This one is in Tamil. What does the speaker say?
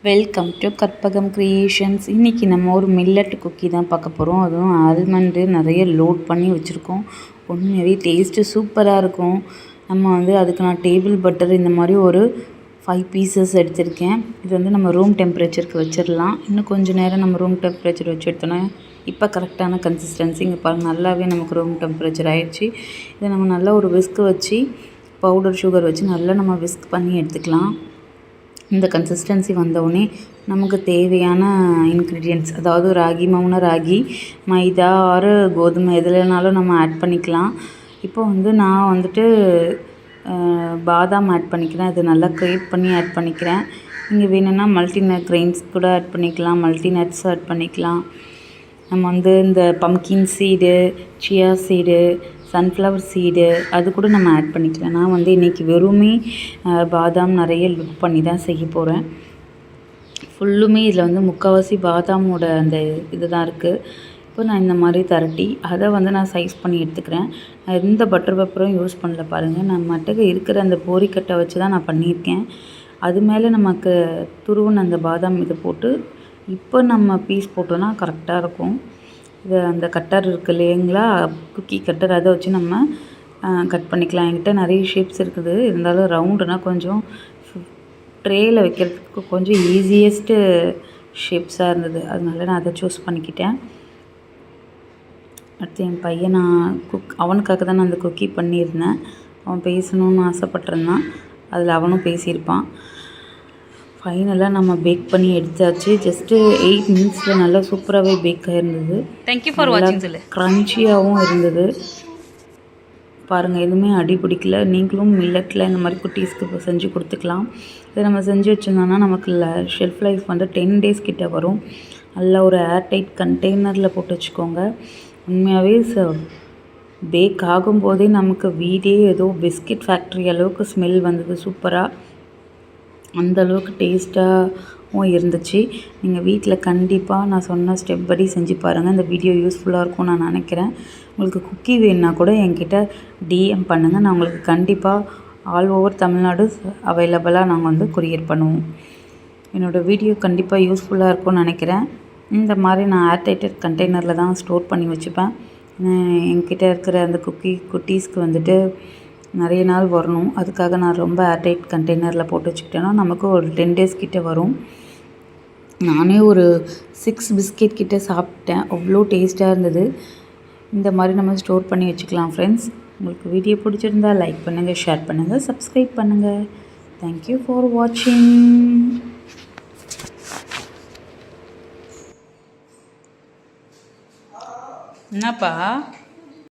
Welcome to Karpagam creations. இன்றைக்கி நம்ம ஒரு மில்லட் குக்கி தான் பார்க்க போகிறோம். அதுவும் ஆல்மண்டு நிறைய லோட் பண்ணி வச்சுருக்கோம். உண்மையாகவே டேஸ்ட்டு சூப்பராக இருக்கும். நம்ம அதுக்கு நான் டேபிள் பட்டர் இந்த மாதிரி ஒரு 5 பீசஸ் எடுத்திருக்கேன். இது நம்ம ரூம் டெம்பரேச்சருக்கு வச்சிடலாம். இன்னும் கொஞ்சம் நேரம் நம்ம ரூம் டெம்பரேச்சர் வச்சு எடுத்தோன்னா இப்போ கரெக்டான கன்சிஸ்டன்சி இங்கே பாருங்கள், நல்லாவே நமக்கு ரூம் டெம்பரேச்சர் ஆகிடுச்சு. இதை நம்ம நல்லா ஒரு விஸ்க் வச்சு பவுடர் சுகர் வச்சு நல்லா நம்ம விஸ்க் பண்ணி எடுத்துக்கலாம். இந்த கன்சிஸ்டன்சி வந்தவுடனே நமக்கு தேவையான இன்க்ரீடியன்ட்ஸ், அதாவது ராகி மாவுனா ராகி, மைதா ஆறு கோதுமை எதுலனாலும் நம்ம ஆட் பண்ணிக்கலாம். இப்போ நான் பாதாம் ஆட் பண்ணிக்கிறேன். அது நல்லா கிரேட் பண்ணி ஆட் பண்ணிக்கிறேன். நீங்கள் வேணும்னா மல்டிநட் கிரெயின்ஸ் கூட ஆட் பண்ணிக்கலாம், மல்டிநட்ஸ் ஆட் பண்ணிக்கலாம். நம்ம இந்த pumpkin seed, chia seed, sunflower seed அது கூட நம்ம ஆட் பண்ணிக்கலாம். நான் இன்றைக்கி வெறுமே பாதாம் நிறைய லுக் பண்ணி தான் செய்ய போகிறேன். ஃபுல்லுமே இதில் முக்கால்வாசி பாதாமோட அந்த இது தான் இருக்குது. இப்போ நான் இந்த மாதிரி திரட்டி அதை நான் சைஸ் பண்ணி எடுத்துக்கிறேன். நான் எந்த பட்டர் பேப்பரும் யூஸ் பண்ணல பாருங்கள். நான் மட்டுக்கு இருக்கிற அந்த போரிக்கட்டை வச்சு தான் நான் பண்ணியிருக்கேன். அது மேலே நமக்கு துருவுன அந்த பாதாம் இதை போட்டு இப்போ நம்ம பீஸ் போட்டோன்னா கரெக்டாக இருக்கும். இது அந்த கட்டர் இருக்குது இல்லைங்களா, குக்கி கட்டர், அதை வச்சு நம்ம கட் பண்ணிக்கலாம். என்கிட்ட நிறைய ஷேப்ஸ் இருக்குது. இருந்தாலும் ரவுண்டுனா கொஞ்சம் ட்ரேயில் வைக்கிறதுக்கு கொஞ்சம் ஈஸியஸ்ட்டு ஷேப்ஸாக இருந்தது. அதனால நான் அதை சூஸ் பண்ணிக்கிட்டேன். அடுத்து என் பையன் அவனுக்காக தான் நான் அந்த குக்கி பண்ணியிருந்தேன். அவன் பேசணுன்னு ஆசைப்பட்டிருந்தான். அதில் அவனும் பேசியிருப்பான். ஃபைனலாக நம்ம பேக் பண்ணி எடுத்தாச்சு. ஜஸ்ட்டு 8 மினிட்ஸில் நல்லா சூப்பராகவே பேக் ஆகிருந்தது. தேங்க்யூ ஃபார் வாட்சிங். க்ரன்ச்சியாகவும் இருந்தது. பாருங்கள், எதுவுமே அடி பிடிக்கல. நீங்களும் மில்லட்டில் இந்த மாதிரி குட்டீஸ்க்கு செஞ்சு கொடுத்துக்கலாம். இதை நம்ம செஞ்சு வச்சுருந்தோன்னா நமக்கு ஷெல்ஃப் லைஃப் 10 டேஸ் கிட்ட வரும். நல்லா ஒரு ஏர்டைட் கண்டெய்னரில் போட்டு வச்சுக்கோங்க. உண்மையாகவே பேக் ஆகும்போதே நமக்கு வீடே ஏதோ பிஸ்கட் ஃபேக்ட்ரி அளவுக்கு ஸ்மெல் வந்தது. சூப்பராக, அந்த அளவுக்கு டேஸ்ட்டாகவும் இருந்துச்சு. நீங்கள் வீட்டில் கண்டிப்பாக நான் சொன்ன ஸ்டெப் படி செஞ்சு பாருங்கள். இந்த வீடியோ யூஸ்ஃபுல்லாக இருக்கும்னு நான் நினைக்கிறேன். உங்களுக்கு குக்கி வேணுன்னா கூட என்கிட்ட டிஎம் பண்ணுங்கள். நான் உங்களுக்கு கண்டிப்பாக ஆல் ஓவர் தமிழ்நாடு அவைலபிளாக நாங்கள் கொரியர் பண்ணுவோம். என்னோடய வீடியோ கண்டிப்பாக யூஸ்ஃபுல்லாக இருக்கும்னு நினைக்கிறேன். இந்த மாதிரி நான் ஏர்டைட்டட் கண்டெய்னரில் தான் ஸ்டோர் பண்ணி வச்சுப்பேன். என்கிட்ட இருக்கிற அந்த குட்டீஸ்க்கு நிறைய நாள் வரணும். அதுக்காக நான் ரொம்ப ஏர்டைட் கண்டெய்னரில் போட்டு வச்சுக்கிட்டேன்னா நமக்கு ஒரு 10 டேஸ் கிட்டே வரும். நானே ஒரு 6 பிஸ்கெட் கிட்டே சாப்பிட்டேன். அவ்வளோ டேஸ்ட்டாக இருந்தது. இந்த மாதிரி நம்ம ஸ்டோர் பண்ணி வச்சுக்கலாம். ஃப்ரெண்ட்ஸ், உங்களுக்கு வீடியோ பிடிச்சிருந்தா லைக் பண்ணுங்கள், ஷேர் பண்ணுங்கள், சப்ஸ்கிரைப் பண்ணுங்கள். தேங்க்யூ ஃபார் வாட்சிங். என்னப்பா?